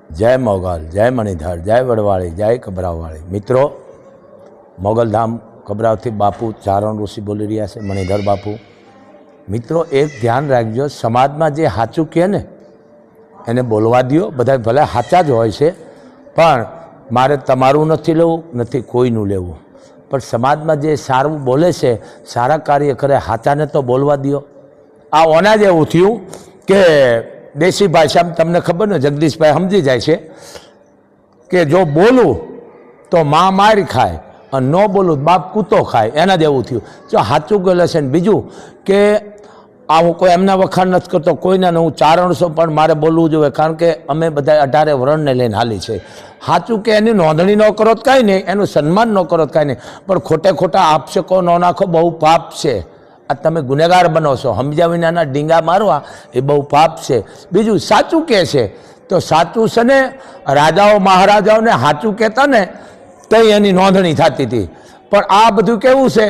जय मोगल, जय मणिधर, जय वड़वाड़ी, जय कबरावाड़ी। मित्रों, मोगलधाम कबराव थी बापू चारण ऋषि बोली रह्या छे, मणिधर बापू। मित्रों, एक ध्यान राखजो, समाज में जे साचुं कहे ने एने बोलवा दियो। बधा भले साचा ज होय छे, पण मारे तमारुं नथी लेवुं, नथी कोईनुं लेवुं। पण समाज में जे सारुं बोले छे, सारा कार्य करे, साचाने तो बोलवा दियो। आ ओना जेवुं थयुं के देशी भाषा में तमने खबर ने जगदीश भाई समझी जाए छे कि जो बोलूं तो माँ मार खाए और न बोलूं बाप कूतो खाए, एना जेवुं थयुं। जो साचुं बोले छे। बीजुं के आ हूँ कोई एमना वखाण नथी करतो, कोईना हूँ चारण छो, पण मारे बोलवुं जोईए, कारण के अमे बधा 18 वर्णने लईने हाली छे। साचुं के एनी नोंधणी न करो तो कांई नहीं, एनुं सन्मान न करो तो कांई नहीं, पण खोटे खोटा आपशको न नाखो, बहु पाप छे। आ तमे गुનેગાર बनो छो, समझ्या विनाना डींगा मारवा ए बहु पाप छे। बीजुं साचुं कहे छे तो साचुं छे ने राजाओ महाराजाओने साचुं कहेता ने तो एनी नोंधणी थती थी, पण आ बधुं केवुं छे,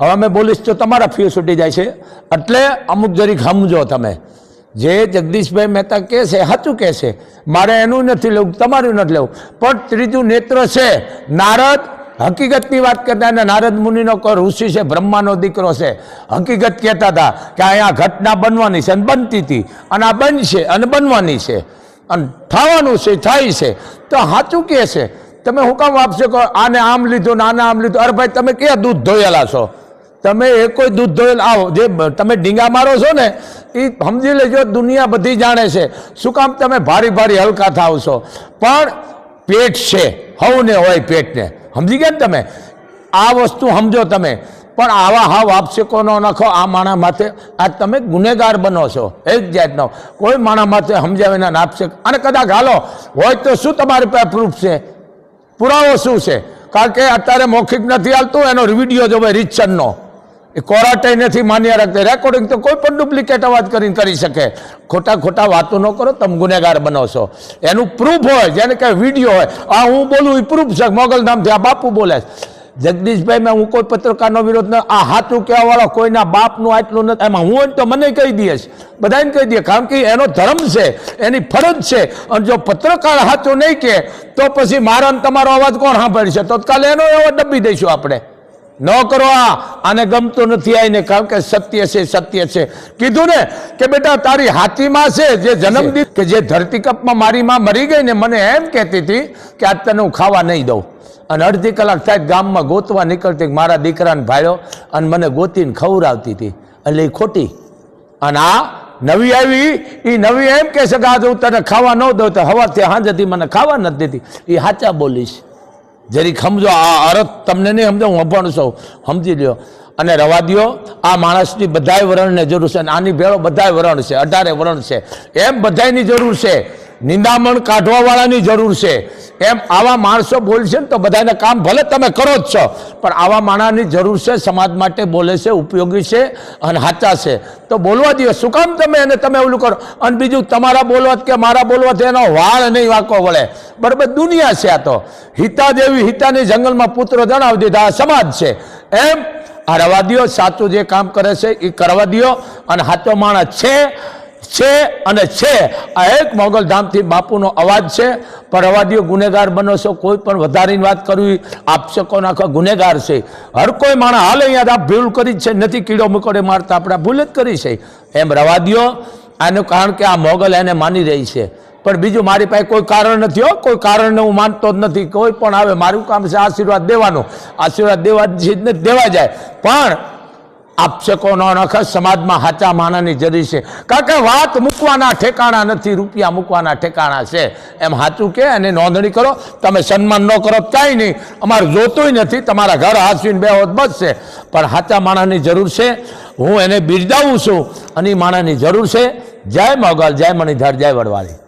हवे मैं बोलीश तो तमारा फ्यूज छूटी जाय छे। एटले अमुक जरीक समजो तमे, जे जगदीशभाई मेहता कहे छे साचुं कहे छे, मारे एनुं नथी लेवुं, तमारुं नथी लेवुं। पण त्रीजुं नेत्र छे नारद, हकीकतनी बात करता ने नारद मुनिनो को ऋषि से, ब्रह्मानो दीकरो छे, हकीकत कहता था कि आ घटना बनवानी छे, बनती थी, अने आ बनशे अने बनवानी छे, अने थवानुं छे, थाय छे। तो साचुं कहे छे, तमे हुं काम आपशो को आने आम लीधुं ने आने आम लीधुं। अरे भाई, तमे क्या दूध धोयेला छो? तमे एक कोई दूध धोयेला आओ, जे तमे डींगा मारो छो ने ए समजी लेजो दुनिया बधी जाणे छे। शुं काम तमे भारी भारी हलका थाव छो? पण पेट छे, हवने होय पेटने, समझी गया तमे? आ वस्तु समझो तमे, पण आवा हाव आपशको न नाखो आ माणस माथे। आ तमे गुનેગાર बनो छो एक जातनो। कोई माणस माथे समझ्या विना आपशक, अने कदाच हालो होय तो शुं तमारी पासे प्रूफ छे, पुरावो शुं छे? कारण के अत्यारे मौखिक નથી હાલતું, એનો વિડિયો જોવે રીતસરનો, એ કોરાટે નથી માન્ય રાખતે। રેકોર્ડિંગ તો કોઈ પણ ડુપ્લિકેટ અવાજ કરીને કરી શકે। ખોટા ખોટા વાતો ન કરો, તમે ગુનેગાર બનો છો। એનું પ્રૂફ હોય, જેને કે વિડિયો હોય, આ હું બોલું એ પ્રૂફ છે, મોગલધામથી આ બાપુ બોલે છે। જગદીશભાઈ, મેં હું કોઈ પત્રકારનો વિરોધ ન, આ સાચું કહેવાવાળો કોઈના બાપનું આટલું નથી, એમાં હું તો મને કહી દઈશ, બધાને કહી દઈએ, કારણ કે એનો ધર્મ છે, એની ફરજ છે। અને જો પત્રકાર સાચું નહીં કહે તો પછી મારા ને તમારો અવાજ કોણ સાંભળશે? તો કાલે એનો એવો દબી દઈશું આપણે। न करो, आने गमतो नहीं आईने, कारण के सत्य से सत्य से कीधु ने कि बेटा तारी हाथी मां से जे जन्म दी के जे धरतीकप में मारी मां मरी गई ने, मने एम कहती थी कि आज तने हूँ खावा नहीं दऊं। अने अर्धी कलाक थाय गाम में गोतवा निकलती, मारा दीकराने भाळ्यो अने मने गोतीने खवरावती थी, એટલે એ खोटी। अने आ नवी आई, ई नवी एम कहे छे के आज हूँ तने खावा न दऊं, तो हवारथी हांज सुधी मने खावा नथी देती। ए साचा बोलीश, जरी समझो। आ अर्थ तमने नहीं समझो, हूँ पण छो, समझी लो। अने रवा दियो, आ माणसनी बधाय वरणने जरूर छे, आनी भेळो बधाय वरण छे, 18 वरण छे, एम बधायनी जरूर छे। निंदामण काढवावाळानी जरूर छे, एम आवा माणसो बोलशे तो बधाने काम भले तमे करो ज छो, पण आवा माणसनी जरूर छे। समाज माटे बोले छे, उपयोगी छे अने साचा छे, तो बोलवा दियो। शुं काम तमे एने तमे ओલું કરો? अने बीजुं तमारा बोलवात के मारा बोलवात एनो वाळ नहीं वाको वळे, बराबर? दुनिया छे। आ तो हिता जेवी हितानी जंगलमां पुत्र जणावी दीधा, आ समाज छे। एम आ रवा दियो, साचुं जे काम करे छे ए करवा दियो। अने साचो माणस छे छे अने छे। आ एक मोगलधामथी बापूनो अवाज छे, पर रवा दियो। गुનેગાર बनो छो, कोई पण वधारीने वात करवी आपशको नाखो, गुનેગાર छे। हर कोई माणस हाल अहींया आप भूल करी छे, नथी कीड़ो मकोड़े मारता, आपणे भूल ज करी छे। एम रवा दियो, आनुं कारण के आ मोगल एने मानी रही छे। पण बीजुं मारी पासे कोई कारण नथी हो, कोई कारणने हूँ मानतो ज नथी। कोई पण आवे, मारुं काम छे आशीर्वाद देवानो, आशीर्वाद देवा जाय, पण आपशको न नाखे। समाज में साचा माणसनी जरूर छे, कारण के वात मूकवाना ठेकाणा नथी, रूपिया मूकवाना ठेकाणा छे। एम साचुं के एने नोंधणी करो। तमे सन्मान न करो कांई नहीं, अमारे जोतुंय नथी, तमारा घर हाचवीने बेहो बस छे, पण साचा माणसनी जरूर छे। हूँ एने बिरदावुं छुं, अने माणसनी जरूर छे। जय मोगल, जय मणिधर, जय वड़वाड़ी।